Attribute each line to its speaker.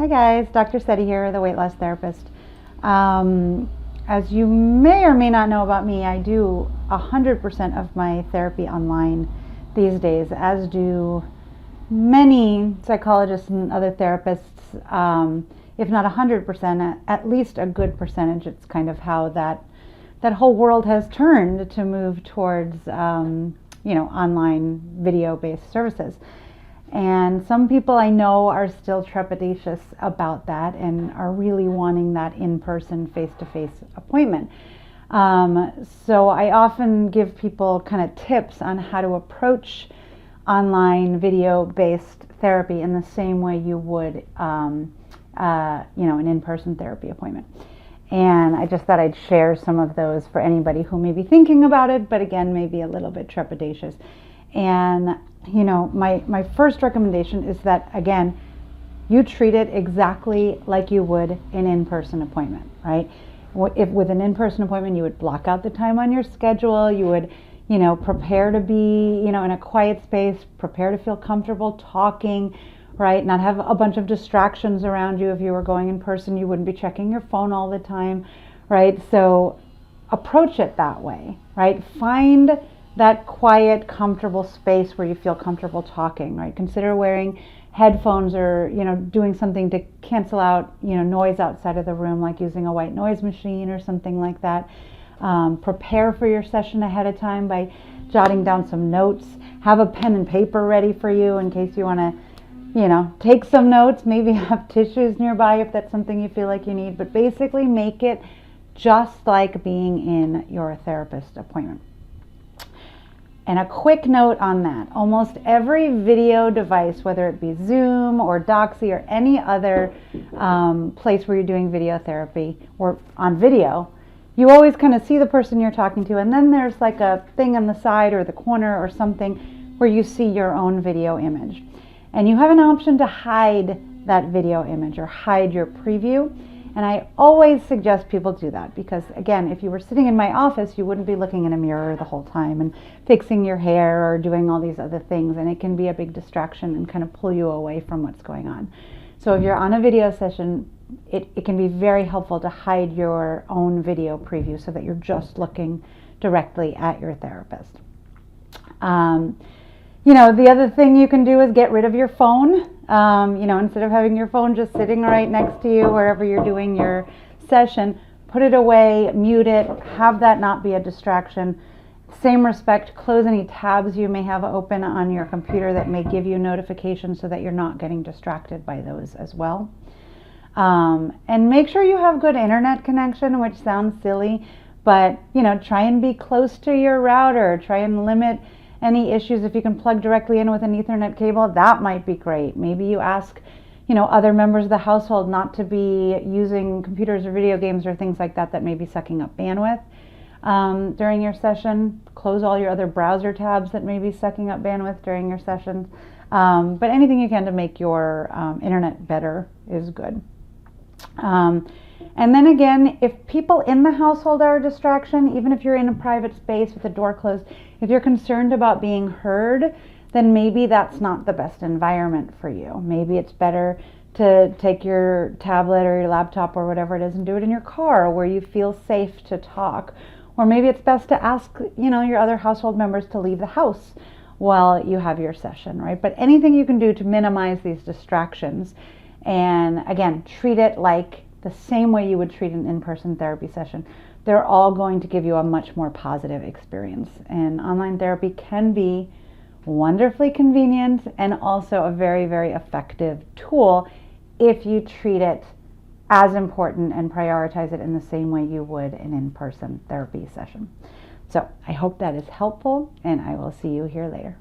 Speaker 1: Hi guys, Dr. Seti here, the weight loss therapist. As you may or may not know about me, I do 100% of my therapy online these days, as do many psychologists and other therapists, if not 100%, at least a good percentage. It's kind of how that whole world has turned to move towards, online video-based services. And some people I know are still trepidatious about that and are really wanting that in-person, face-to-face appointment. So I often give people kind of tips on how to approach online video-based therapy in the same way you would, an in-person therapy appointment. And I just thought I'd share some of those for anybody who may be thinking about it, but again, maybe a little bit trepidatious. And my first recommendation is that, again, you treat it exactly like you would an in-person appointment, right? If with an in-person appointment, you would block out the time on your schedule, you would, prepare to be, in a quiet space, prepare to feel comfortable talking, right? Not have a bunch of distractions around you. If you were going in person, you wouldn't be checking your phone all the time, right? So approach it that way, right? Find that quiet, comfortable space where you feel comfortable talking, right? Consider wearing headphones or, doing something to cancel out, noise outside of the room, like using a white noise machine or something like that. Prepare for your session ahead of time by jotting down some notes. Have a pen and paper ready for you in case you want to, take some notes. Maybe have tissues nearby if that's something you feel like you need. But basically make it just like being in your therapist appointment. And a quick note on that, almost every video device, whether it be Zoom or Doxy or any other place where you're doing video therapy or on video, you always kind of see the person you're talking to, and then there's like a thing on the side or the corner or something where you see your own video image. And you have an option to hide that video image or hide your preview. And I always suggest people do that because, again, if you were sitting in my office, you wouldn't be looking in a mirror the whole time and fixing your hair or doing all these other things. And it can be a big distraction and kind of pull you away from what's going on. So if you're on a video session, it can be very helpful to hide your own video preview so that you're just looking directly at your therapist. The other thing you can do is get rid of your phone. Instead of having your phone just sitting right next to you wherever you're doing your session, put it away, mute it, have that not be a distraction. Same respect, close any tabs you may have open on your computer that may give you notifications so that you're not getting distracted by those as well. And make sure you have good internet connection, which sounds silly, but try and be close to your router. Try and limit any issues. If you can plug directly in with an Ethernet cable, that might be great. Maybe you ask, other members of the household not to be using computers or video games or things like that that may be sucking up bandwidth during your session. Close all your other browser tabs that may be sucking up bandwidth during your sessions. But anything you can to make your internet better is good. And then again, if people in the household are a distraction, even if you're in a private space with the door closed, if you're concerned about being heard, then maybe that's not the best environment for you. Maybe it's better to take your tablet or your laptop or whatever it is and do it in your car where you feel safe to talk. Or maybe it's best to ask, your other household members to leave the house while you have your session, right? But anything you can do to minimize these distractions, and again, treat it like the same way you would treat an in-person therapy session. They're all going to give you a much more positive experience. And online therapy can be wonderfully convenient and also a very, very effective tool if you treat it as important and prioritize it in the same way you would an in-person therapy session. So I hope that is helpful, and I will see you here later.